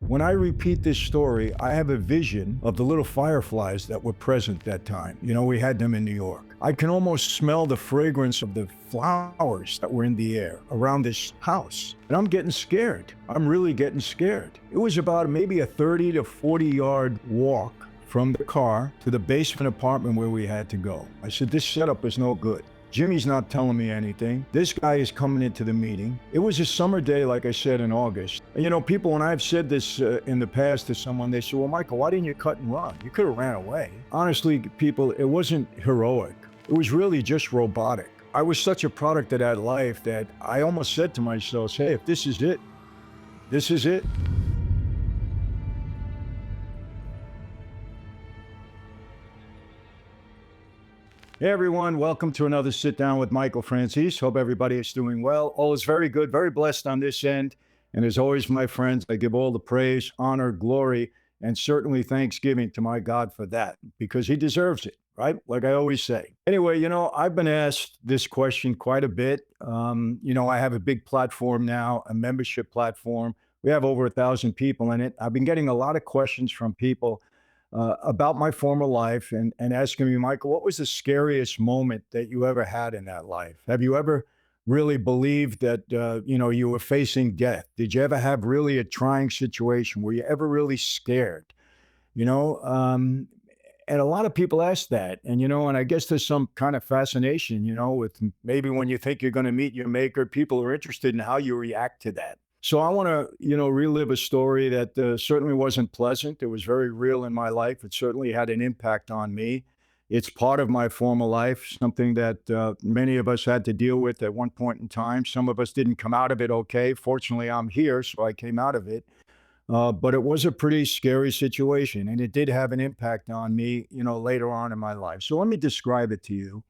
When I repeat this story, I have a vision of the little fireflies that were present that time. You know, we had them in New York. I can almost smell the fragrance of the flowers that were in the air around this house. And I'm getting scared. I'm really getting scared. It was about maybe a 30 to 40 yard walk from the car to the basement apartment where we had to go. I said, this setup is no good. Jimmy's not telling me anything. This guy is coming into the meeting. It was a summer day, like I said, in August. And you know, people, when I've said this in the past to someone, they say, well, Michael, why didn't you cut and run? You could have ran away. Honestly, people, it wasn't heroic. It was really just robotic. I was such a product of that life that I almost said to myself, hey, if this is it, this is it. Hey everyone, welcome to another Sit Down with Michael Franzese. Hope everybody is doing well. All is very good, very blessed on this end. And as always, my friends, I give all the praise, honor, glory, and certainly thanksgiving to my God for that, because he deserves it, right? Like I always say. Anyway, you know, I've been asked this question quite a bit. You know, I have a big platform now, a membership platform. We have over 1,000 people in it. I've been getting a lot of questions from people about my former life and asking me, Michael, what was the scariest moment that you ever had in that life? Have you ever really believed that, you know, you were facing death? Did you ever have really a trying situation? Were you ever really scared? You know, and a lot of people ask that. And, you know, and I guess there's some kind of fascination, you know, with maybe when you think you're going to meet your maker, people are interested in how you react to that. So I want to, you know, relive a story that certainly wasn't pleasant. It was very real in my life. It certainly had an impact on me. It's part of my former life, something that many of us had to deal with at one point in time. Some of us didn't come out of it okay. Fortunately, I'm here, so I came out of it. But it was a pretty scary situation, and it did have an impact on me, you know, later on in my life. So let me describe it to you,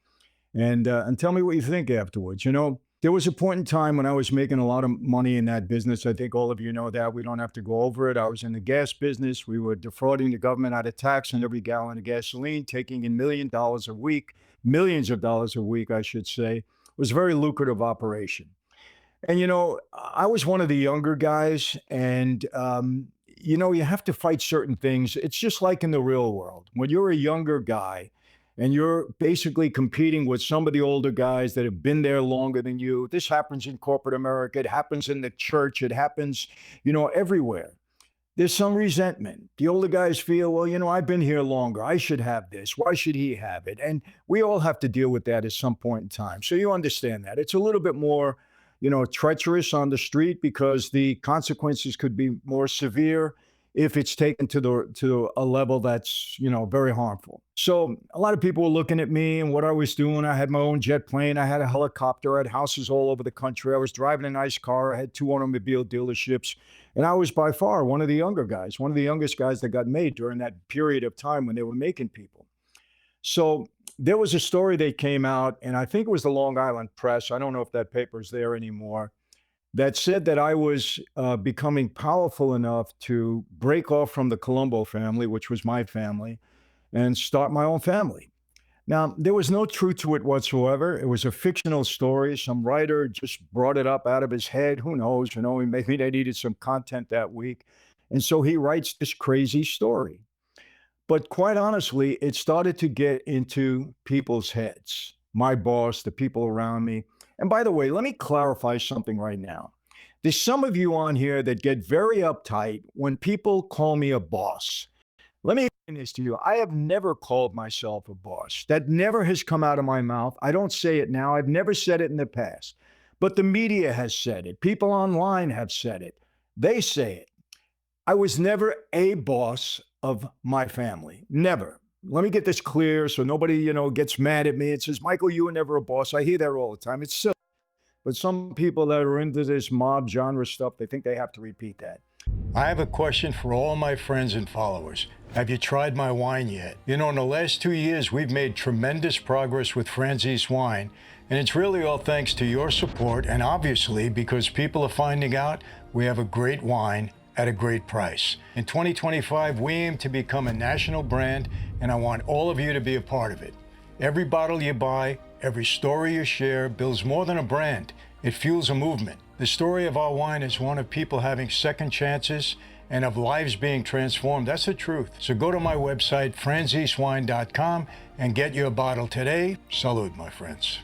and tell me what you think afterwards. You know, there was a point in time when I was making a lot of money in that business. I think all of you know that. We don't have to go over it. I was in the gas business. We were defrauding the government out of tax on every gallon of gasoline, taking in $1 million a week, millions of dollars a week, I should say. It was a very lucrative operation. And, you know, I was one of the younger guys, and, you know, you have to fight certain things. It's just like in the real world. When you're a younger guy, and you're basically competing with some of the older guys that have been there longer than you. This happens in corporate America. It happens in the church. It happens, you know, everywhere. There's some resentment. The older guys feel, well, you know, I've been here longer. I should have this. Why should he have it? And we all have to deal with that at some point in time. So you understand that. It's a little bit more, you know, treacherous on the street because the consequences could be more severe if it's taken to a level that's, you know, very harmful. So a lot of people were looking at me and what I was doing. I had my own jet plane. I had a helicopter. I had houses all over the country. I was driving a nice car. I had 2 automobile dealerships. And I was by far one of the younger guys, one of the youngest guys that got made during that period of time when they were making people. So there was a story that came out, and I think it was the Long Island Press. I don't know if that paper's there anymore, that said that I was becoming powerful enough to break off from the Colombo family, which was my family, and start my own family. Now, there was no truth to it whatsoever. It was a fictional story. Some writer just brought it up out of his head. Who knows? You know, maybe they needed some content that week. And so he writes this crazy story. But quite honestly, it started to get into people's heads, my boss, the people around me. And by the way, let me clarify something right now. There's some of you on here that get very uptight when people call me a boss. Let me explain this to you. I have never called myself a boss. That never has come out of my mouth. I don't say it now. I've never said it in the past. But the media has said it. People online have said it. They say it. I was never a boss of my family. Never. Let me get this clear so nobody, you know, gets mad at me and says, Michael, you were never a boss. I hear that all the time. It's silly. But some people that are into this mob genre stuff, they think they have to repeat that. I have a question for all my friends and followers. Have you tried my wine yet? You know, in the last 2 years, we've made tremendous progress with Franzese wine, and it's really all thanks to your support, and obviously because people are finding out we have a great wine at a great price. In 2025, we aim to become a national brand, and I want all of you to be a part of it. Every bottle you buy, every story you share builds more than a brand. It fuels a movement. The story of our wine is one of people having second chances and of lives being transformed. That's the truth. So go to my website, franzesewine.com, and get your bottle today. Salud, my friends.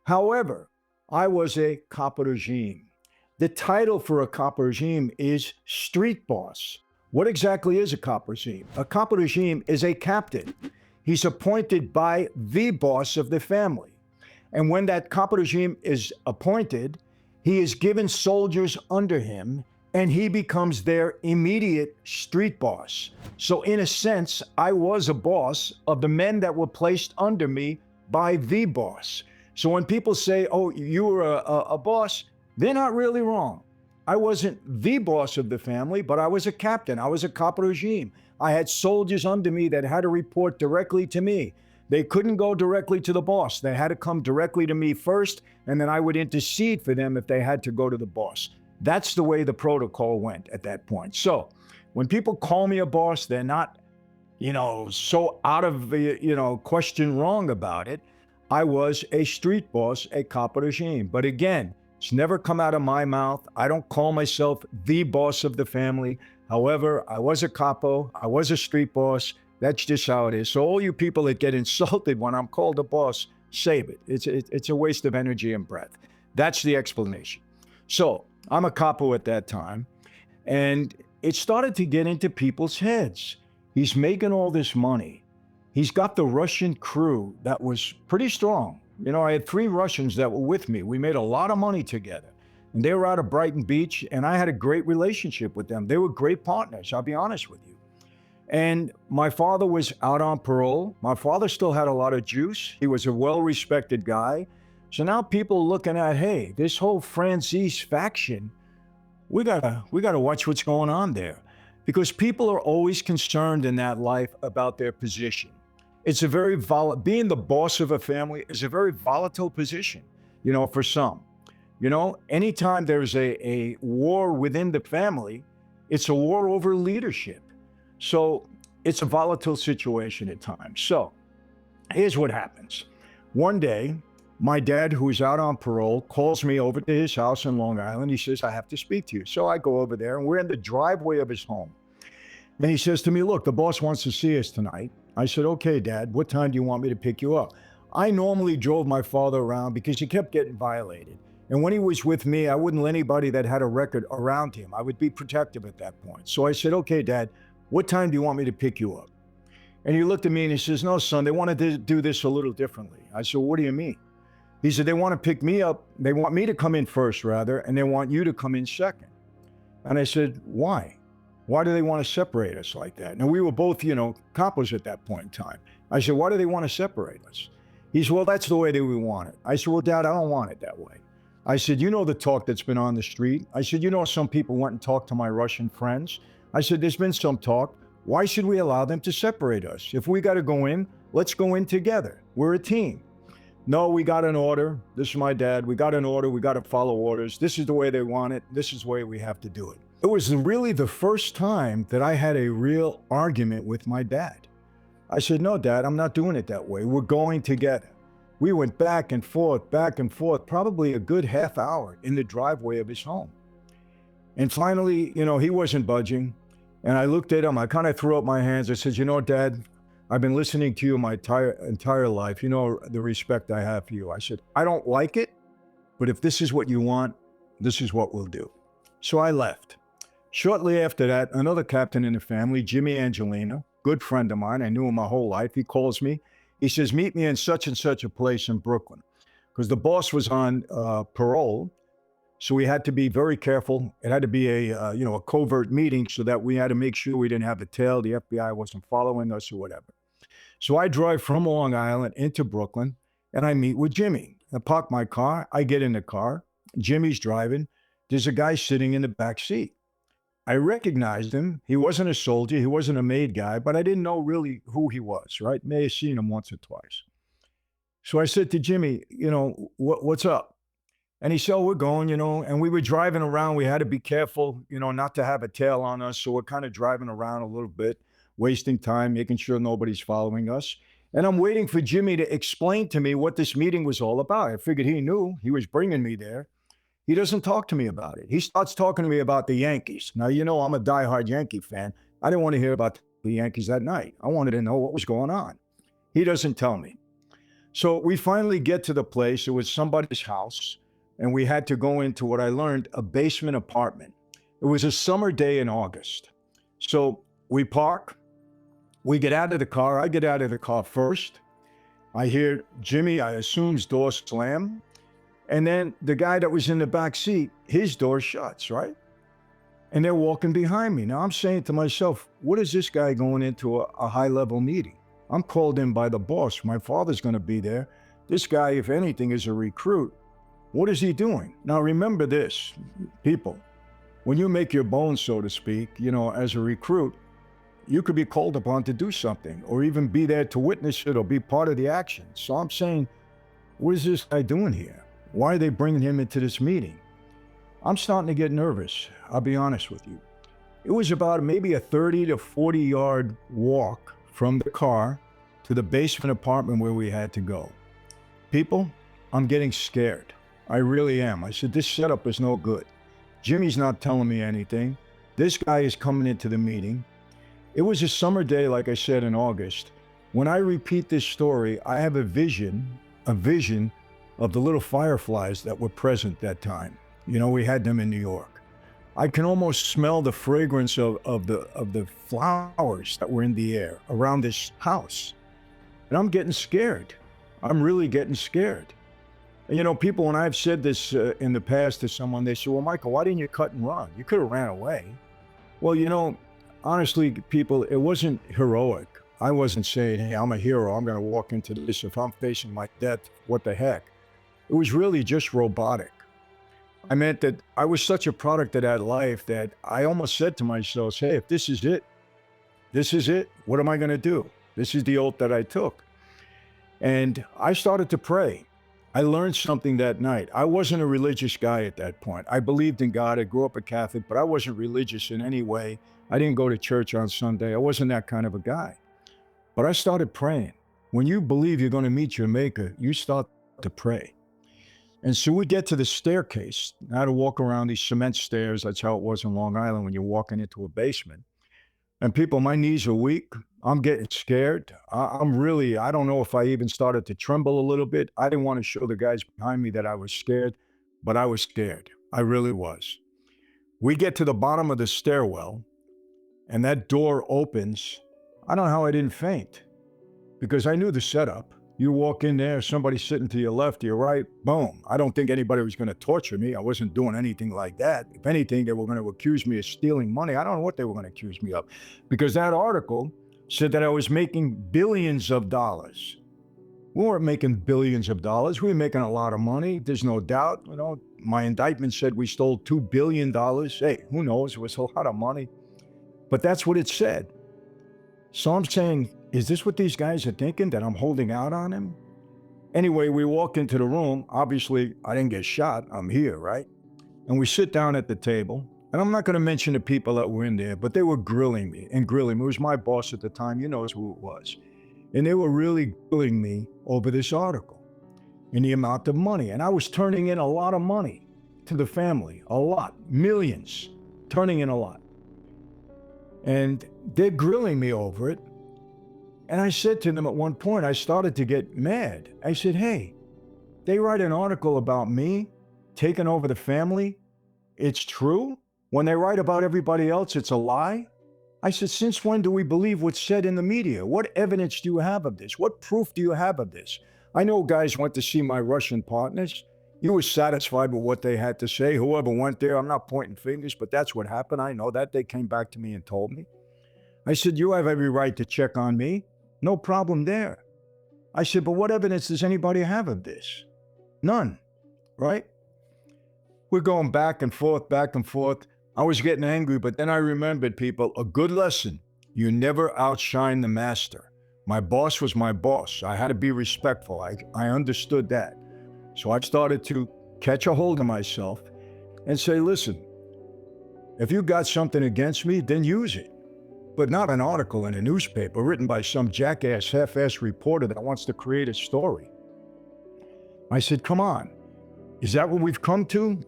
However, I was a caporegime. The title for a caporegime is street boss. What exactly is a caporegime? A caporegime is a captain. He's appointed by the boss of the family. And when that caporegime is appointed, he is given soldiers under him, and he becomes their immediate street boss. So in a sense, I was a boss of the men that were placed under me by the boss. So when people say, oh, you were a boss, they're not really wrong. I wasn't the boss of the family, but I was a captain. I was a caporegime. I had soldiers under me that had to report directly to me. They couldn't go directly to the boss. They had to come directly to me first, and then I would intercede for them if they had to go to the boss. That's the way the protocol went at that point. So when people call me a boss, they're not, so out of the, question wrong about it. I was a street boss, a caporegime. But again, it's never come out of my mouth. I don't call myself the boss of the family. However, I was a capo. I was a street boss. That's just how it is. So all you people that get insulted when I'm called a boss, save it. It's a waste of energy and breath. That's the explanation. So I'm a capo at that time. And it started to get into people's heads. He's making all this money. He's got the Russian crew that was pretty strong. I had 3 Russians that were with me. We made a lot of money together. And they were out of Brighton Beach, and I had a great relationship with them. They were great partners, I'll be honest with you. And my father was out on parole. My father still had a lot of juice. He was a well-respected guy. So now people are looking at, hey, this whole Franzese faction, we gotta watch what's going on there. Because people are always concerned in that life about their position. It's a very being the boss of a family is a very volatile position, for some. Anytime there's a war within the family, it's a war over leadership. So it's a volatile situation at times. So here's what happens. One day, my dad, who's out on parole, calls me over to his house in Long Island. He says, I have to speak to you. So I go over there, and we're in the driveway of his home. And he says to me, look, the boss wants to see us tonight. I said, okay, Dad, what time do you want me to pick you up? I normally drove my father around because he kept getting violated. And when he was with me, I wouldn't let anybody that had a record around him. I would be protective at that point. So I said, okay, Dad, what time do you want me to pick you up? And he looked at me and he says, no, son, they wanted to do this a little differently. I said, what do you mean? He said, they want to pick me up. They want me to come in first, rather, and they want you to come in second. And I said, why? Why do they want to separate us like that? Now, we were both, capos at that point in time. I said, why do they want to separate us? He said, well, that's the way that we want it. I said, well, Dad, I don't want it that way. I said, you know the talk that's been on the street. I said, some people went and talked to my Russian friends. I said, there's been some talk. Why should we allow them to separate us? If we got to go in, let's go in together. We're a team. No, we got an order. This is my dad. We got an order. We got to follow orders. This is the way they want it. This is the way we have to do it. It was really the first time that I had a real argument with my dad. I said, no, Dad, I'm not doing it that way. We're going together. We went back and forth, probably a good half hour in the driveway of his home. And finally, he wasn't budging. And I looked at him. I kind of threw up my hands. I said, Dad, I've been listening to you my entire life. The respect I have for you. I said, I don't like it, but if this is what you want, this is what we'll do. So I left. Shortly after that, another captain in the family, Jimmy Angelino, good friend of mine, I knew him my whole life. He calls me. He says, meet me in such and such a place in Brooklyn. Because the boss was on parole. So we had to be very careful. It had to be a covert meeting so that we had to make sure we didn't have a tail. The FBI wasn't following us or whatever. So I drive from Long Island into Brooklyn and I meet with Jimmy. I park my car. I get in the car. Jimmy's driving. There's a guy sitting in the back seat. I recognized him. He wasn't a soldier. He wasn't a made guy, but I didn't know really who he was, right? May have seen him once or twice. So I said to Jimmy, what's up? And he said, oh, we're going, and we were driving around. We had to be careful, not to have a tail on us. So we're kind of driving around a little bit, wasting time, making sure nobody's following us. And I'm waiting for Jimmy to explain to me what this meeting was all about. I figured he knew. He was bringing me there. He doesn't talk to me about it. He starts talking to me about the Yankees. Now, you know, I'm a diehard Yankee fan. I didn't want to hear about the Yankees that night. I wanted to know what was going on. He doesn't tell me. So we finally get to the place. It was somebody's house, and we had to go into what I learned, a basement apartment. It was a summer day in August. So we park. We get out of the car. I get out of the car first. I hear Jimmy, I assume's door slam. And then the guy that was in the back seat, his door shuts, right? And they're walking behind me. Now I'm saying to myself, what is this guy going into a high-level meeting? I'm called in by the boss. My father's going to be there. This guy, if anything, is a recruit. What is he doing? Now remember this, people. When you make your bones, so to speak, you know, as a recruit, you could be called upon to do something or even be there to witness it or be part of the action. So I'm saying, what is this guy doing here? Why are they bringing him into this meeting? I'm starting to get nervous. I'll be honest with you. It was about maybe a 30 to 40 yard walk from the car to the basement apartment where we had to go. People, I'm getting scared. I really am. I said, this setup is no good. Jimmy's not telling me anything. This guy is coming into the meeting. It was a summer day, like I said, in August. When I repeat this story, I have a vision of the little fireflies that were present that time. You know, we had them in New York. I can almost smell the fragrance of the flowers that were in the air around this house. And I'm getting scared. I'm really getting scared. And, you know, people, when I've said this in the past to someone, they say, well, Michael, why didn't you cut and run? You could have ran away. Well, you know, honestly, people, it wasn't heroic. I wasn't saying, hey, I'm a hero. I'm going to walk into this. If I'm facing my death, what the heck? It was really just robotic. I meant that I was such a product of that life that I almost said to myself, hey, if this is it, what am I going to do? This is the oath that I took. And I started to pray. I learned something that night. I wasn't a religious guy at that point. I believed in God. I grew up a Catholic, but I wasn't religious in any way. I didn't go to church on Sunday. I wasn't that kind of a guy. But I started praying. When you believe you're going to meet your maker, you start to pray. And so we get to the staircase. I had to walk around these cement stairs. That's how it was in Long Island when you're walking into a basement. And people, my knees are weak. I'm getting scared. I don't know if I even started to tremble a little bit. I didn't want to show the guys behind me that I was scared, but I was scared. I really was. We get to the bottom of the stairwell, and that door opens. I don't know how I didn't faint, because I knew the setup. You walk in there, somebody's sitting to your left, to your right, boom. I don't think anybody was going to torture me. I wasn't doing anything like that. If anything, they were going to accuse me of stealing money. I don't know what they were going to accuse me of, because that article said that I was making billions of dollars. We weren't making billions of dollars. We were making a lot of money. There's no doubt. You know, my indictment said we stole $2 billion. Hey, who knows? It was a lot of money. But that's what it said. So I'm saying, is this what these guys are thinking, that I'm holding out on them? Anyway, we walk into the room. Obviously, I didn't get shot. I'm here, right? And we sit down at the table. And I'm not going to mention the people that were in there, but they were grilling me. It was my boss at the time. You know who it was. And they were really grilling me over this article and the amount of money. And I was turning in a lot of money to the family. A lot. Millions. Turning in a lot. And they're grilling me over it. And I said to them at one point, I started to get mad. I said, hey, they write an article about me taking over the family. It's true. When they write about everybody else, it's a lie. I said, since when do we believe what's said in the media? What evidence do you have of this? What proof do you have of this? I know guys went to see my Russian partners. You were satisfied with what they had to say. Whoever went there, I'm not pointing fingers, but that's what happened. I know that. They came back to me and told me. I said, you have every right to check on me. No problem there. I said, but what evidence does anybody have of this? None, right? We're going back and forth, back and forth. I was getting angry, but then I remembered, people, a good lesson. You never outshine the master. My boss was my boss. I had to be respectful. I understood that. So I started to catch a hold of myself and say, listen, if you got something against me, then use it. But not an article in a newspaper written by some jackass, half-ass reporter that wants to create a story. I said, come on. Is that what we've come to?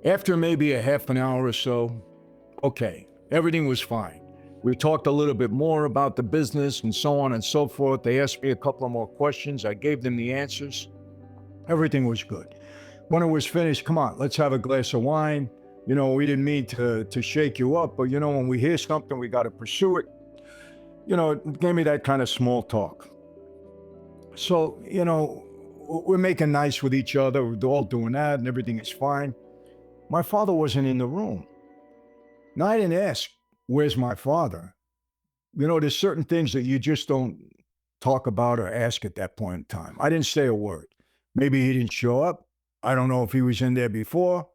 After maybe a half an hour or so, okay, everything was fine. We talked a little bit more about the business and so on and so forth. They asked me a couple of more questions. I gave them the answers. Everything was good. When it was finished, come on, let's have a glass of wine. You know, we didn't mean to shake you up, but you know, when we hear something, we got to pursue it. You know, it gave me that kind of small talk. So, you know, we're making nice with each other. We're all doing that and everything is fine. My father wasn't in the room. Now, I didn't ask, where's my father? You know, there's certain things that you just don't talk about or ask at that point in time. I didn't say a word. Maybe he didn't show up. I don't know if he was in there before.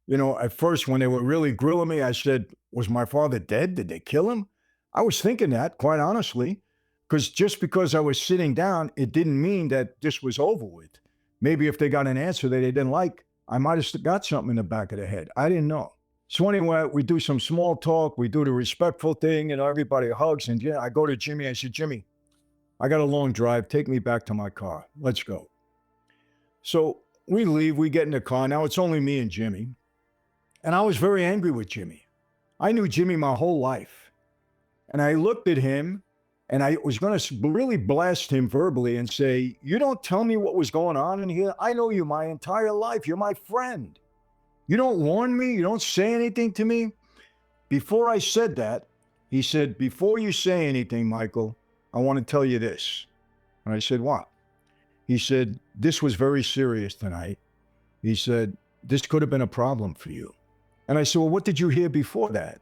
You know, at first, when they were really grilling me, I said, was my father dead? Did they kill him? I was thinking that, quite honestly, because just because I was sitting down, it didn't mean that this was over with. Maybe if they got an answer that they didn't like, I might have got something in the back of the head. I didn't know. So anyway, we do some small talk. We do the respectful thing, and everybody hugs. And yeah, I go to Jimmy. I said, Jimmy, I got a long drive. Take me back to my car. Let's go. So we leave. We get in the car. Now it's only me and Jimmy. And I was very angry with Jimmy. I knew Jimmy my whole life. And I looked at him, and I was going to really blast him verbally and say, you don't tell me what was going on in here. I know you my entire life. You're my friend. You don't warn me. You don't say anything to me. Before I said that, he said, before you say anything, Michael, I want to tell you this. And I said, what? He said, this was very serious tonight. He said, this could have been a problem for you. And I said, well, what did you hear before that?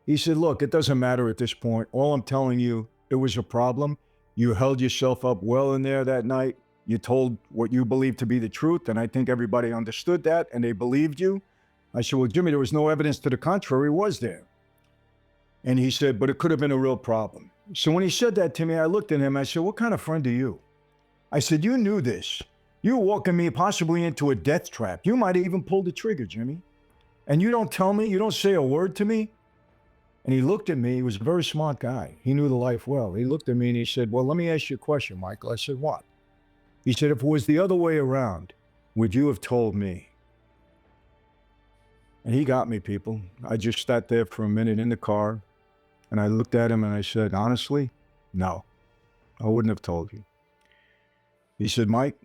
He said, look, it doesn't matter at this point. All I'm telling you, it was a problem. You held yourself up well in there that night. You told what you believed to be the truth, and I think everybody understood that, and they believed you. I said, well, Jimmy, there was no evidence to the contrary, was there? And he said, but it could have been a real problem. So when he said that to me, I looked at him, I said, what kind of friend are you? I said, you knew this. You were walking me possibly into a death trap. You might have even pulled the trigger, Jimmy. And you don't tell me, you don't say a word to me? And he looked at me. He was a very smart guy. He knew the life well. He looked at me and he said, well, let me ask you a question, Michael. I said, what? He said, if it was the other way around, would you have told me? And he got me, people. I just sat there for a minute in the car, and I looked at him and I said, honestly, no, I wouldn't have told you. He said, Mike,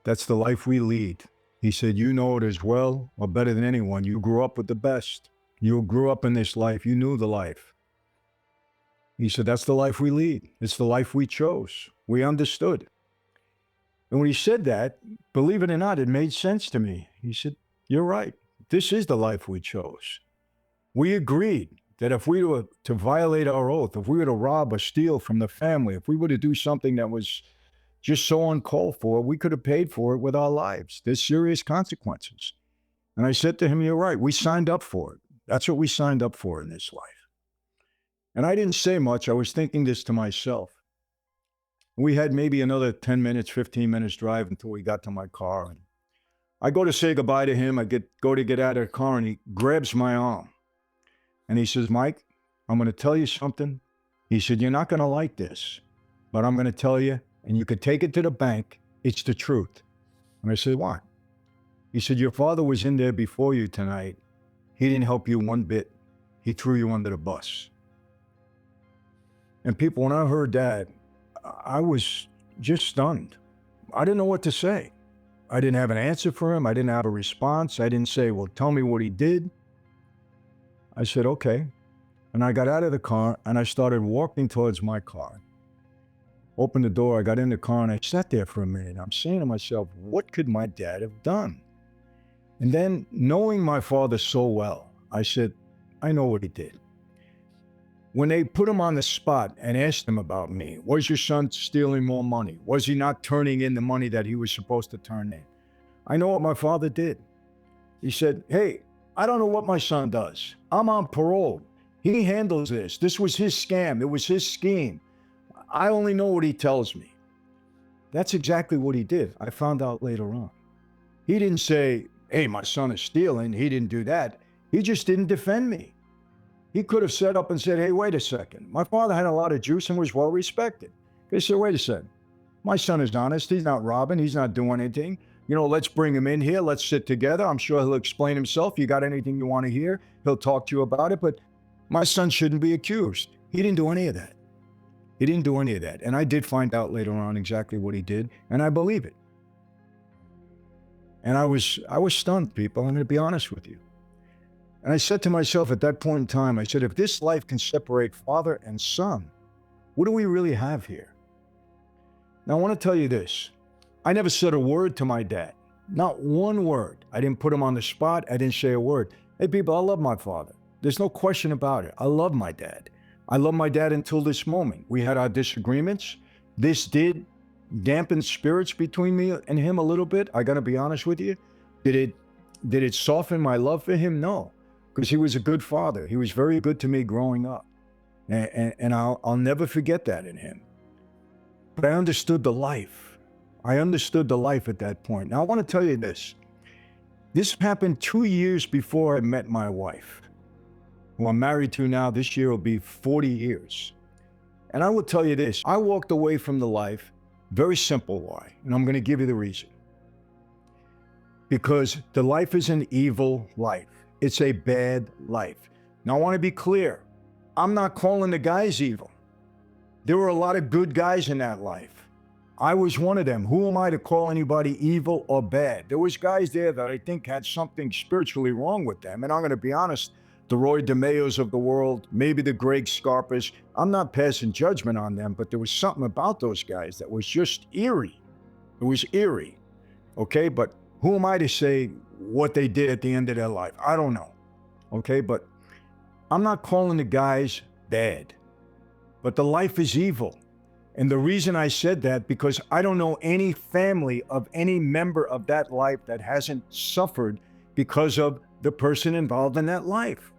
that's the life we lead. He said, you know it as well or better than anyone. You grew up with the best. You grew up in this life. You knew the life. He said, that's the life we lead. It's the life we chose. We understood. And when he said that, believe it or not, it made sense to me. He said, you're right. This is the life we chose. We agreed that if we were to violate our oath, if we were to rob or steal from the family, if we were to do something that was just so uncalled for, we could have paid for it with our lives. There's serious consequences. And I said to him, you're right. We signed up for it. That's what we signed up for in this life. And I didn't say much. I was thinking this to myself. We had maybe another 10 minutes, 15 minutes drive until we got to my car. And I go to say goodbye to him. I go to get out of the car, and he grabs my arm. And he says, Mike, I'm going to tell you something. He said, you're not going to like this, but I'm going to tell you, and you could take it to the bank. It's the truth. And I said, why? He said, your father was in there before you tonight. He didn't help you one bit. He threw you under the bus. And people, when I heard that, I was just stunned. I didn't know what to say. I didn't have an answer for him. I didn't have a response. I didn't say, well, tell me what he did. I said, okay. And I got out of the car and I started walking towards my car. Opened the door, I got in the car and I sat there for a minute. I'm saying to myself, what could my dad have done? And then, knowing my father so well, I said, I know what he did. When they put him on the spot and asked him about me, was your son stealing more money? Was he not turning in the money that he was supposed to turn in? I know what my father did. He said, hey, I don't know what my son does. I'm on parole. He handles this. This was his scam. It was his scheme. I only know what he tells me. That's exactly what he did. I found out later on. He didn't say, hey, my son is stealing. He didn't do that. He just didn't defend me. He could have set up and said, hey, wait a second. My father had a lot of juice and was well respected. He said, wait a second. My son is honest. He's not robbing. He's not doing anything. let's bring him in here. Let's sit together. I'm sure he'll explain himself. You got anything you want to hear? He'll talk to you about it. But my son shouldn't be accused. He didn't do any of that. He didn't do any of that. And I did find out later on exactly what he did, and I believe it. And I was stunned, people. I'm going to be honest with you. And I said to myself at that point in time, I said, if this life can separate father and son, what do we really have here? Now, I want to tell you this. I never said a word to my dad. Not one word. I didn't put him on the spot. I didn't say a word. Hey, people, I love my father. There's no question about it. I love my dad. I love my dad until this moment. We had our disagreements. This did dampen spirits between me and him a little bit. I got to be honest with you. Did it soften my love for him? No, because he was a good father. He was very good to me growing up. And I'll never forget that in him. But I understood the life. I understood the life at that point. Now, I want to tell you this. This happened 2 years before I met my wife, who I'm married to now. This year will be 40 years. And I will tell you this. I walked away from the life. Very simple why. And I'm going to give you the reason. Because the life is an evil life. It's a bad life. Now, I want to be clear. I'm not calling the guys evil. There were a lot of good guys in that life. I was one of them. Who am I to call anybody evil or bad? There was guys there that I think had something spiritually wrong with them. And I'm going to be honest, the Roy DeMeos of the world, maybe the Greg Scarpas, I'm not passing judgment on them, but there was something about those guys that was just eerie. It was eerie. Okay, but who am I to say what they did at the end of their life? I don't know. Okay, but I'm not calling the guys bad, but the life is evil. And the reason I said that, because I don't know any family of any member of that life that hasn't suffered because of the person involved in that life,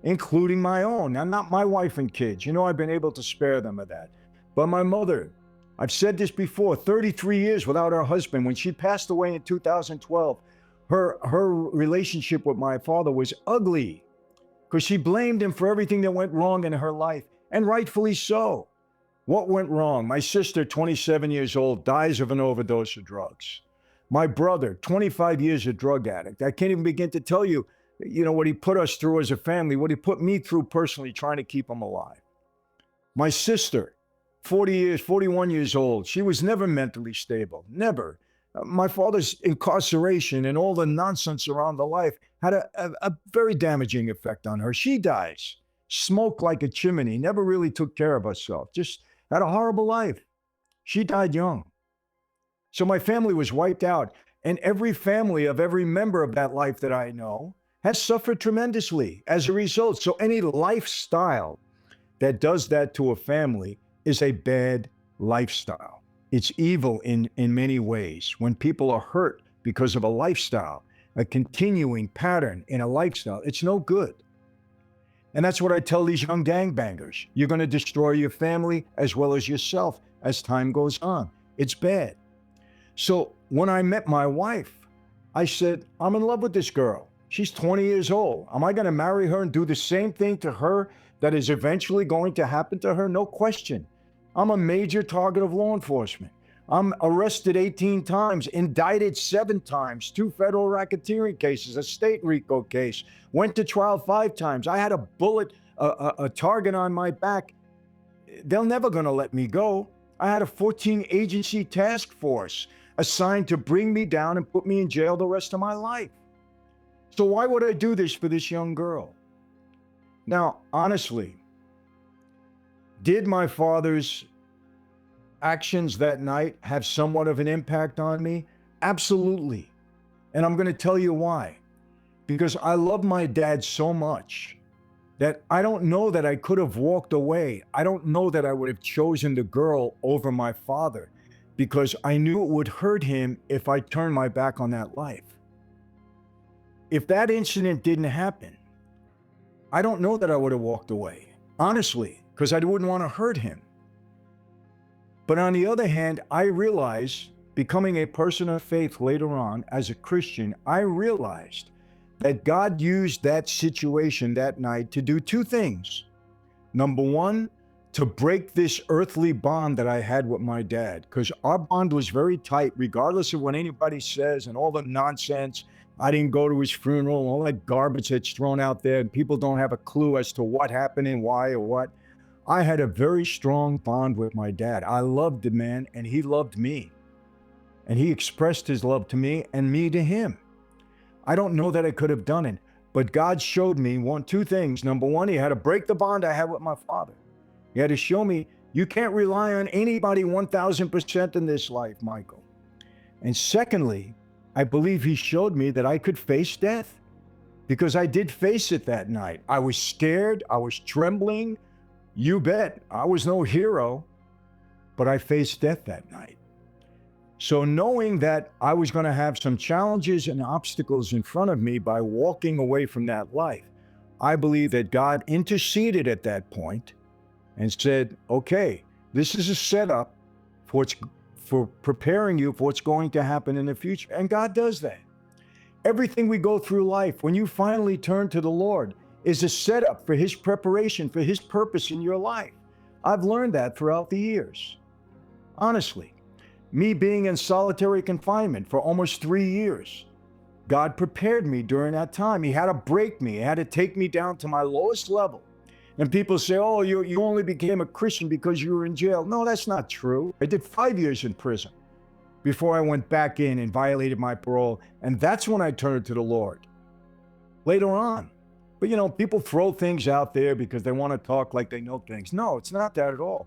including my own. Now, not my wife and kids. I've been able to spare them of that. But my mother, I've said this before, 33 years without her husband. When she passed away in 2012, her relationship with my father was ugly because she blamed him for everything that went wrong in her life, and rightfully so. What went wrong? My sister, 27 years old, dies of an overdose of drugs. My brother, 25 years a drug addict. I can't even begin to tell you, what he put us through as a family, what he put me through personally trying to keep him alive. My sister, 41 years old. She was never mentally stable, never. My father's incarceration and all the nonsense around the life had a very damaging effect on her. She dies, smoked like a chimney, never really took care of herself, just had a horrible life. She died young. So my family was wiped out. And every family of every member of that life that I know has suffered tremendously as a result. So any lifestyle that does that to a family is a bad lifestyle. It's evil in many ways. When people are hurt because of a lifestyle, a continuing pattern in a lifestyle, it's no good. And that's what I tell these young gangbangers. You're going to destroy your family as well as yourself as time goes on. It's bad. So when I met my wife, I said, I'm in love with this girl. She's 20 years old. Am I going to marry her and do the same thing to her that is eventually going to happen to her? No question. I'm a major target of law enforcement. I'm arrested 18 times, indicted 7 times, 2 federal racketeering cases, a state RICO case, went to trial 5 times. I had a bullet, a target on my back. They're never going to let me go. I had a 14-agency task force assigned to bring me down and put me in jail the rest of my life. So why would I do this for this young girl? Now, honestly, did my father's actions that night have somewhat of an impact on me? Absolutely. And I'm going to tell you why. Because I love my dad so much that I don't know that I could have walked away. I don't know that I would have chosen the girl over my father, because I knew it would hurt him if I turned my back on that life. If that incident didn't happen, I don't know that I would have walked away, honestly, because I wouldn't want to hurt him. But on the other hand, I realized, becoming a person of faith later on as a Christian, I realized that God used that situation that night to do 2 things. Number 1, to break this earthly bond that I had with my dad, because our bond was very tight, regardless of what anybody says and all the nonsense. I didn't go to his funeral, all that garbage that's thrown out there, and people don't have a clue as to what happened and why or what. I had a very strong bond with my dad. I loved the man, and he loved me. And he expressed his love to me and me to him. I don't know that I could have done it, but God showed me two things. Number one, he had to break the bond I had with my father. He had to show me you can't rely on anybody 1,000% in this life, Michael. And secondly, I believe he showed me that I could face death, because I did face it that night. I was scared. I was trembling. You bet. I was no hero, but I faced death that night. So knowing that I was going to have some challenges and obstacles in front of me by walking away from that life, I believe that God interceded at that point and said, okay, this is a setup for preparing you for what's going to happen in the future. And God does that. Everything we go through life, when you finally turn to the Lord, is a setup for his preparation, for his purpose in your life. I've learned that throughout the years. Honestly, me being in solitary confinement for almost 3 years, God prepared me during that time. He had to break me. He had to take me down to my lowest level. And people say, oh, you only became a Christian because you were in jail. No, that's not true. I did 5 years in prison before I went back in and violated my parole. And that's when I turned to the Lord later on. But people throw things out there because they want to talk like they know things. No, it's not that at all.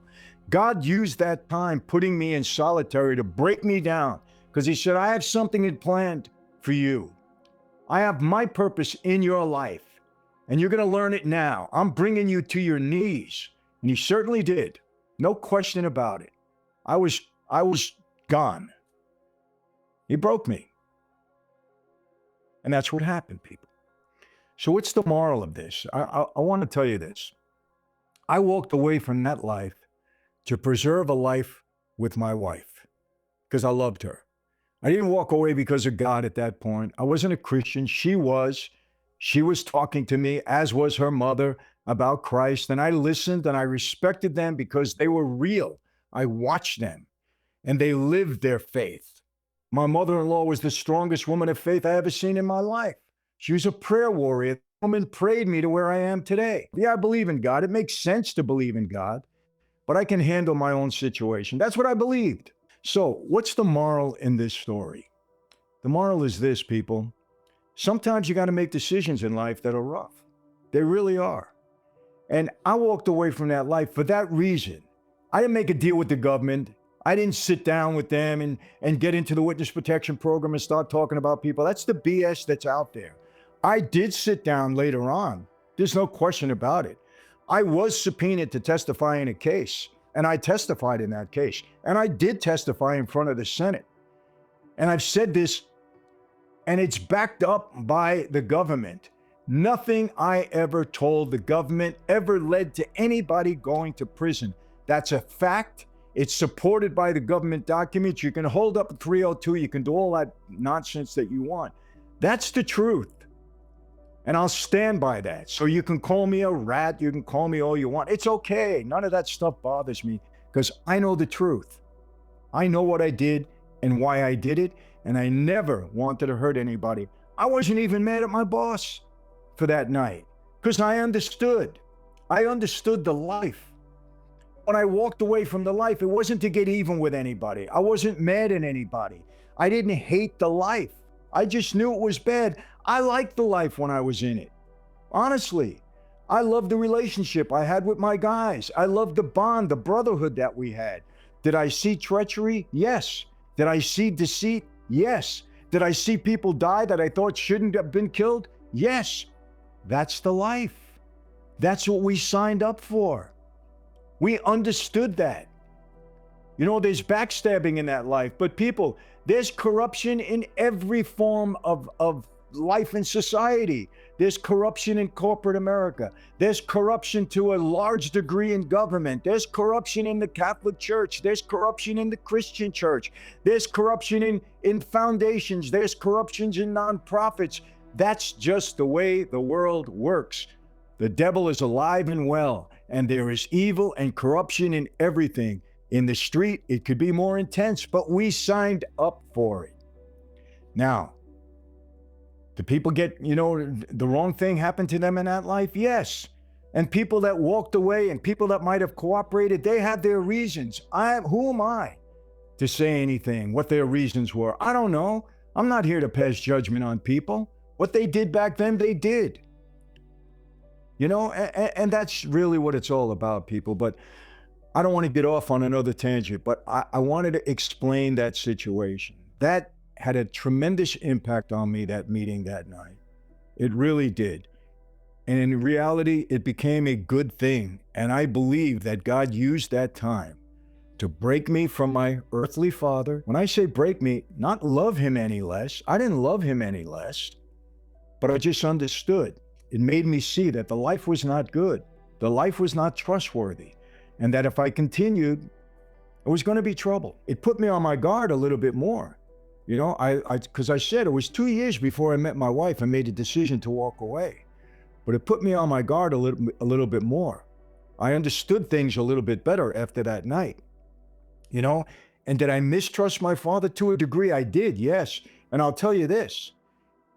God used that time putting me in solitary to break me down, because he said, I have something planned for you. I have my purpose in your life, and you're going to learn it now. I'm bringing you to your knees. And he certainly did. No question about it. I was gone. He broke me. And that's what happened, people. So what's the moral of this? I want to tell you this. I walked away from that life to preserve a life with my wife, because I loved her. I didn't walk away because of God at that point. I wasn't a Christian. She was. She was talking to me, as was her mother, about Christ. And I listened and I respected them because they were real. I watched them and they lived their faith. My mother-in-law was the strongest woman of faith I ever seen in my life. She was a prayer warrior. The woman prayed me to where I am today. Yeah, I believe in God. It makes sense to believe in God, but I can handle my own situation. That's what I believed. So what's the moral in this story? The moral is this, people. Sometimes you got to make decisions in life that are rough. They really are. And I walked away from that life for that reason. I didn't make a deal with the government. I didn't sit down with them and get into the witness protection program and start talking about people. That's the BS that's out there. I did sit down later on. There's no question about it. I was subpoenaed to testify in a case, and I testified in that case. And I did testify in front of the Senate. And I've said this, and it's backed up by the government. Nothing I ever told the government ever led to anybody going to prison. That's a fact. It's supported by the government documents. You can hold up a 302. You can do all that nonsense that you want. That's the truth. And I'll stand by that. So you can call me a rat. You can call me all you want. It's okay. None of that stuff bothers me because I know the truth. I know what I did and why I did it. And I never wanted to hurt anybody. I wasn't even mad at my boss for that night because I understood. I understood the life. When I walked away from the life, it wasn't to get even with anybody. I wasn't mad at anybody. I didn't hate the life. I just knew it was bad. I liked the life when I was in it. Honestly, I loved the relationship I had with my guys. I loved the bond, the brotherhood that we had. Did I see treachery? Yes. Did I see deceit? Yes. Did I see people die that I thought shouldn't have been killed? Yes. That's the life. That's what we signed up for. We understood that. You know, there's backstabbing in that life, but people, there's corruption in every form of life in society. There's corruption in corporate America. There's corruption to a large degree in government. There's corruption in the Catholic Church. There's corruption in the Christian church. There's corruption in foundations. There's corruptions in nonprofits. That's just the way the world works. The devil is alive and well, and there is evil and corruption in everything. In the street, it could be more intense, but we signed up for it. Now, do people get, the wrong thing happen to them in that life? Yes. And people that walked away and people that might have cooperated, they had their reasons. Who am I to say anything, what their reasons were? I don't know. I'm not here to pass judgment on people. What they did back then, they did. And that's really what it's all about, people. But I don't want to get off on another tangent, but I wanted to explain that situation. That had a tremendous impact on me, that meeting that night. It really did. And in reality, it became a good thing. And I believe that God used that time to break me from my earthly father. When I say break me, not love him any less. I didn't love him any less, but I just understood. It made me see that the life was not good. The life was not trustworthy. And that if I continued, it was going to be trouble. It put me on my guard a little bit more. Because I said it was 2 years before I met my wife and made a decision to walk away. But it put me on my guard a little bit more. I understood things a little bit better after that night. And did I mistrust my father? To a degree, I did, yes. And I'll tell you this.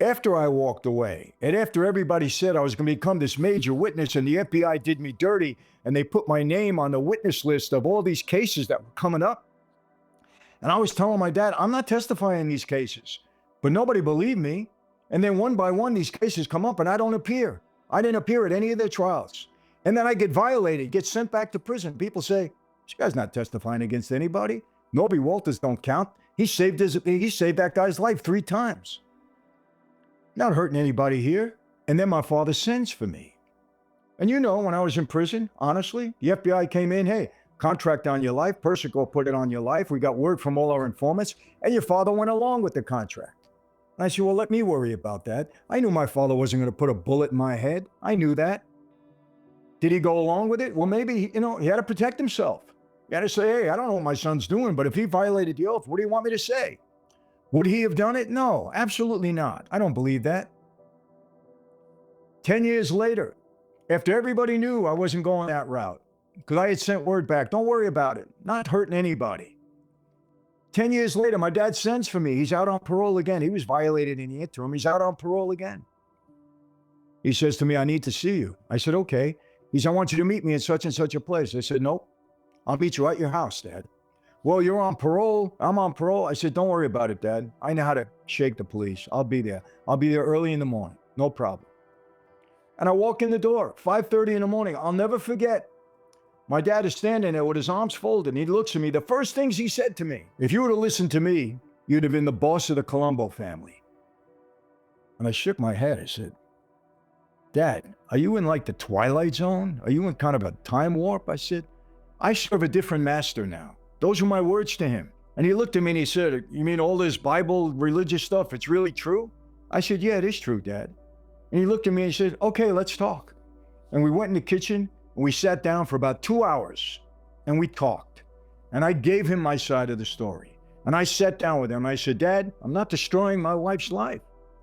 After I walked away, and after everybody said I was going to become this major witness and the FBI did me dirty, and they put my name on the witness list of all these cases that were coming up, and I was telling my dad, I'm not testifying in these cases. But nobody believed me. And then one by one, these cases come up and I don't appear. I didn't appear at any of their trials. And then I get violated, get sent back to prison. People say, this guy's not testifying against anybody. Norby Walters don't count. He saved that guy's life 3 times. Not hurting anybody here. And then my father sends for me. And when I was in prison, honestly, the FBI came in, hey, contract on your life. Persico put it on your life. We got word from all our informants, and your father went along with the contract. And I said, well, let me worry about that. I knew my father wasn't going to put a bullet in my head. I knew that. Did he go along with it? Well, maybe, he had to protect himself. He had to say, hey, I don't know what my son's doing, but if he violated the oath, what do you want me to say? Would he have done it? No, absolutely not. I don't believe that. 10 years later, after everybody knew I wasn't going that route, because I had sent word back, don't worry about it, not hurting anybody. 10 years later, my dad sends for me. He's out on parole again. He was violated in the interim. He's out on parole again. He says to me, I need to see you. I said, okay. He said, I want you to meet me in such and such a place. I said, nope, I'll meet you at your house, Dad. Well, you're on parole. I'm on parole. I said, don't worry about it, Dad. I know how to shake the police. I'll be there. I'll be there early in the morning. No problem. And I walk in the door, 5:30 in the morning. I'll never forget. My dad is standing there with his arms folded, and he looks at me. The first things he said to me, if you would have listened to me, you'd have been the boss of the Colombo family. And I shook my head. I said, Dad, are you in like the Twilight Zone? Are you in kind of a time warp? I said, I serve a different master now. Those were my words to him. And he looked at me and he said, you mean all this Bible religious stuff, it's really true? I said, yeah, it is true, Dad. And he looked at me and he said, okay, let's talk. And we went in the kitchen and we sat down for about 2 hours and we talked. And I gave him my side of the story. And I sat down with him and I said, Dad, I'm not destroying my wife's life.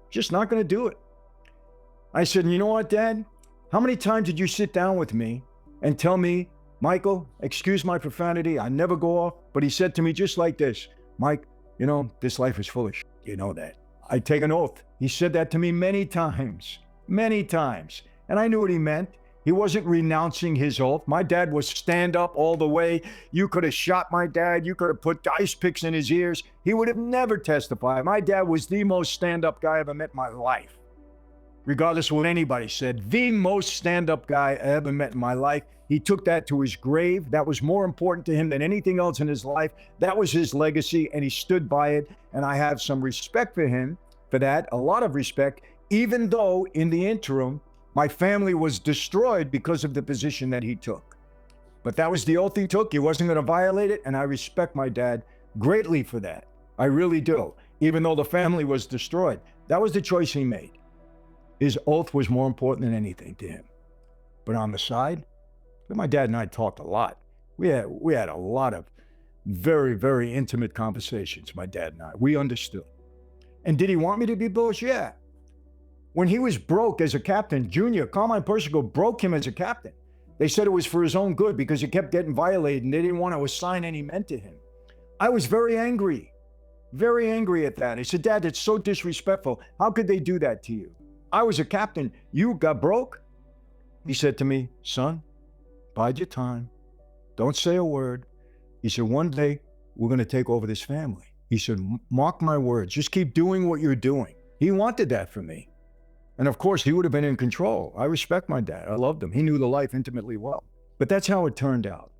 Just not going to do it. I said, you know what, Dad? How many times did you sit down with me and tell me, Michael, excuse my profanity, I never go off. But he said to me just like this, Mike, this life is full of shit. You know that. I take an oath. He said that to me many times. And I knew what he meant. He wasn't renouncing his oath. My dad was stand up all the way. You could have shot my dad. You could have put ice picks in his ears. He would have never testified. My dad was the most stand-up guy I ever met in my life. Regardless of what anybody said, the most stand-up guy I ever met in my life. He took that to his grave. That was more important to him than anything else in his life. That was his legacy, and he stood by it. And I have some respect for him for that, a lot of respect, even though in the interim, my family was destroyed because of the position that he took. But that was the oath he took. He wasn't going to violate it, and I respect my dad greatly for that. I really do. Even though the family was destroyed, that was the choice he made. His oath was more important than anything to him. But on the side, my dad and I talked a lot. We had a lot of very, very intimate conversations, my dad and I. We understood. And did he want me to be boss? Yeah. When he was broke as a captain, Junior, Carmine Persico broke him as a captain. They said it was for his own good because he kept getting violated and they didn't want to assign any men to him. I was very angry at that. He said, Dad, it's so disrespectful. How could they do that to you? I was a captain. You got broke? He said to me, son, bide your time. Don't say a word. He said, one day we're going to take over this family. He said, mark my words. Just keep doing what you're doing. He wanted that for me. And of course, he would have been in control. I respect my dad. I loved him. He knew the life intimately well. But that's how it turned out.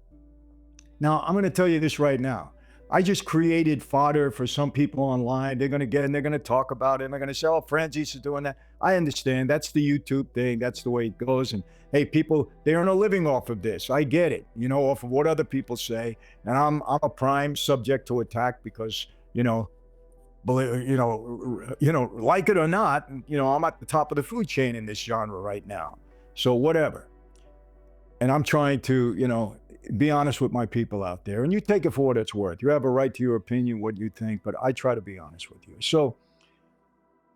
Now, I'm going to tell you this right now. I just created fodder for some people online. They're going to get and they're going to talk about it. And they're going to say, oh, Franzese is doing that. I understand. That's the YouTube thing. That's the way it goes. And hey, people, they earn a living off of this. I get it, off of what other people say. And I'm a prime subject to attack because, like it or not, I'm at the top of the food chain in this genre right now. So whatever. And I'm trying to, be honest with my people out there. And you take it for what it's worth. You have a right to your opinion, what you think, but I try to be honest with you. So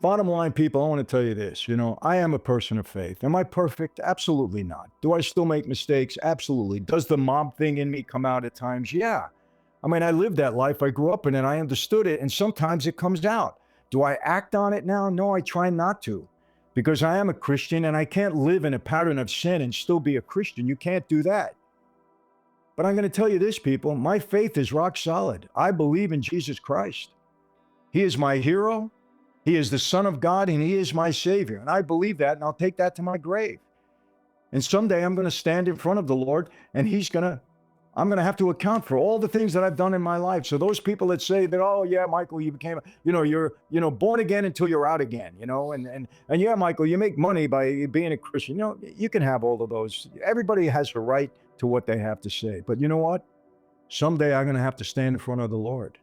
bottom line, people, I want to tell you this. I am a person of faith. Am I perfect? Absolutely not. Do I still make mistakes? Absolutely. Does the mob thing in me come out at times? Yeah. I mean, I lived that life. I grew up in it. I understood it. And sometimes it comes out. Do I act on it now? No, I try not to. Because I am a Christian and I can't live in a pattern of sin and still be a Christian. You can't do that. But I'm going to tell you this, people. My faith is rock solid. I believe in Jesus Christ. He is my hero. He is the Son of God and he is my Savior. And I believe that and I'll take that to my grave. And someday I'm going to stand in front of the Lord and I'm going to have to account for all the things that I've done in my life. So those people that say that, oh yeah, Michael, you became, you're, born again until you're out again, and yeah, Michael, you make money by being a Christian. You can have all of those. Everybody has a right to what they have to say. But you know what? Someday I'm going to have to stand in front of the Lord.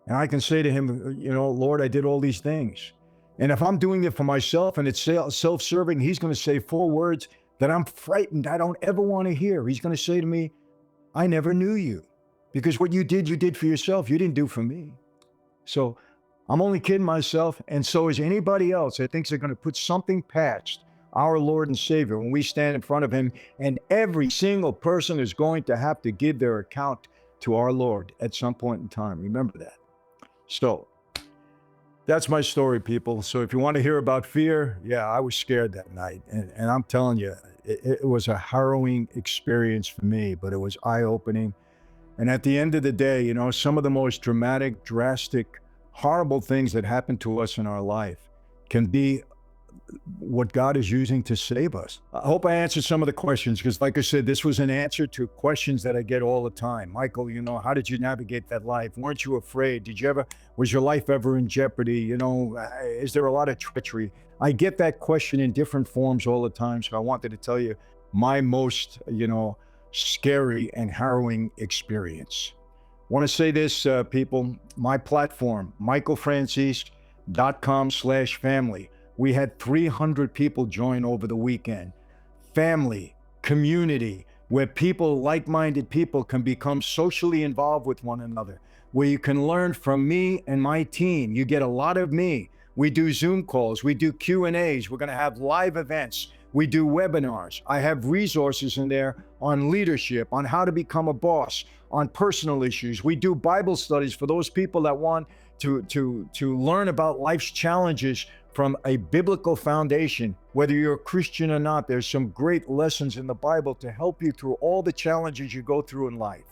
And I can say to him, Lord, I did all these things. And if I'm doing it for myself and it's self-serving, he's going to say 4 words that I'm frightened. I don't ever want to hear. He's going to say to me, I never knew you because what you did for yourself. You didn't do for me. So I'm only kidding myself. And so is anybody else that thinks they're going to put something past our Lord and Savior when we stand in front of him. And every single person is going to have to give their account to our Lord at some point in time. Remember that. So that's my story, people. So if you want to hear about fear, yeah, I was scared that night. And I'm telling you, it was a harrowing experience for me, but it was eye-opening. And at the end of the day, some of the most dramatic, drastic, horrible things that happen to us in our life can be what God is using to save us. I hope I answered some of the questions because, like I said, this was an answer to questions that I get all the time. Michael, how did you navigate that life? Weren't you afraid? Was your life ever in jeopardy? Is there a lot of treachery? I get that question in different forms all the time. So I wanted to tell you my most, scary and harrowing experience. I want to say this, people, my platform, michaelfranzese.com/family. We had 300 people join over the weekend. Family, community, where people, like-minded people can become socially involved with one another, where you can learn from me and my team. You get a lot of me. We do Zoom calls, we do Q&As, we're gonna have live events, we do webinars. I have resources in there on leadership, on how to become a boss, on personal issues. We do Bible studies for those people that want to learn about life's challenges from a biblical foundation. Whether you're a Christian or not, there's some great lessons in the Bible to help you through all the challenges you go through in life.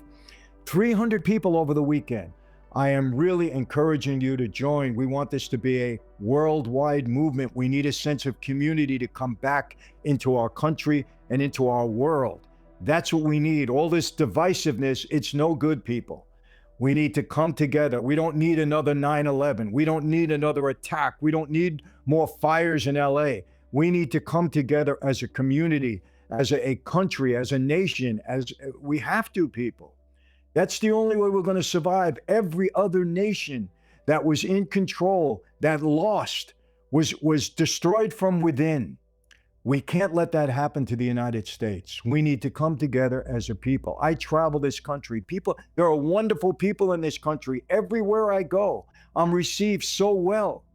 300 people over the weekend. I am really encouraging you to join. We want this to be a worldwide movement. We need a sense of community to come back into our country and into our world. That's what we need. All this divisiveness, it's no good, people. We need to come together. We don't need another 9/11. We don't need another attack. We don't need more fires in LA. We need to come together as a community, as a country, as a nation, as we have to, people. That's the only way we're going to survive. Every other nation that was in control, that lost, was destroyed from within. We can't let that happen to the United States. We need to come together as a people. I travel this country. There are wonderful people in this country. Everywhere I go, I'm received so well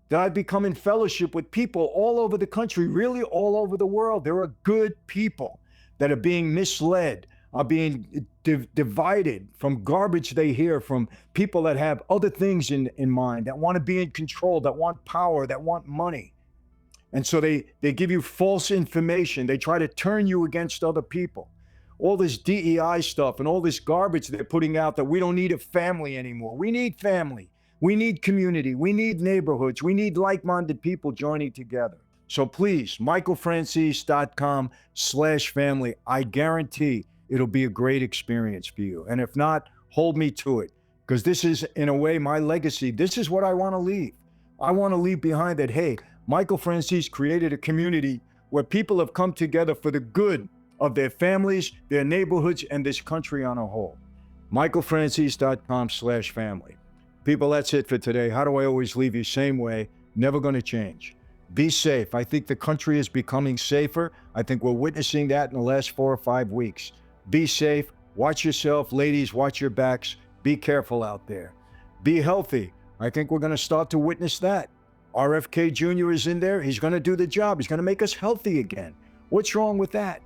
that I've become in fellowship with people all over the country, really all over the world. There are good people. that are being misled, are being divided from garbage they hear from people that have other things in mind, that want to be in control, that want power, that want money. And so they give you false information. They try to turn you against other people. All this DEI stuff and all this garbage they're putting out that we don't need a family anymore. We need family. We need community. We need neighborhoods. We need like-minded people joining together. So please, michaelfranzese.com/family. I guarantee it'll be a great experience for you. And if not, hold me to it, because this is, in a way, my legacy. This is what I want to leave. I want to leave behind that, hey, Michael Franzese created a community where people have come together for the good of their families, their neighborhoods, and this country on a whole. michaelfranzese.com/family. People, that's it for today. How do I always leave you? Same way, never going to change. Be safe. I think the country is becoming safer. I think we're witnessing that in the last 4 or 5 weeks. Be safe. Watch yourself. Ladies, watch your backs. Be careful out there. Be healthy. I think we're going to start to witness that. RFK Jr. is in there. He's going to do the job. He's going to make us healthy again. What's wrong with that?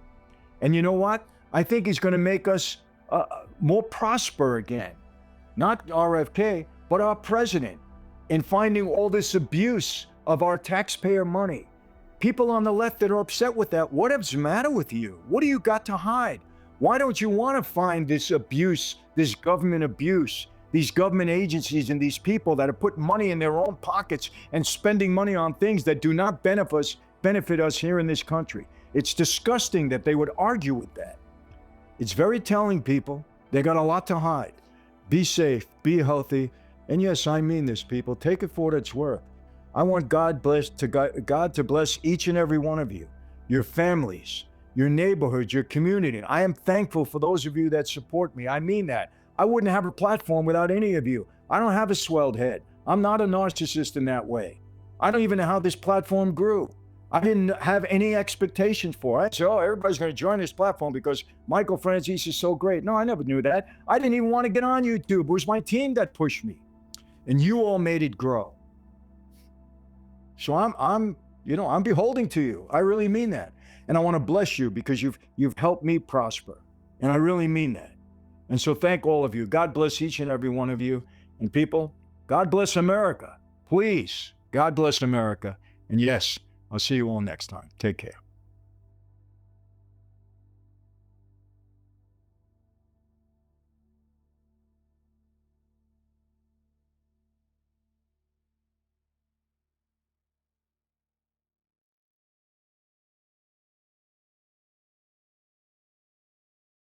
And you know what? I think he's going to make us more prosper again. Not RFK, but our president, in finding all this abuse of our taxpayer money. People on the left that are upset with that, what's the matter with you? What do you got to hide? Why don't you want to find this abuse, this government abuse, these government agencies and these people that are putting money in their own pockets and spending money on things that do not benefit us here in this country? It's disgusting that they would argue with that. It's very telling, people. They got a lot to hide. Be safe, be healthy. And yes, I mean this, people. Take it for what it's worth. I want God to bless each and every one of you, your families, your neighborhoods, your community. I am thankful for those of you that support me. I mean that. I wouldn't have a platform without any of you. I don't have a swelled head. I'm not a narcissist in that way. I don't even know how this platform grew. I didn't have any expectations for it. I said, oh, everybody's going to join this platform because Michael Franzese is so great. No, I never knew that. I didn't even want to get on YouTube. It was my team that pushed me. And you all made it grow. So I'm beholden to you. I really mean that. And I want to bless you because you've helped me prosper. And I really mean that. And so thank all of you. God bless each and every one of you. And people, God bless America. Please, God bless America. And yes, I'll see you all next time. Take care.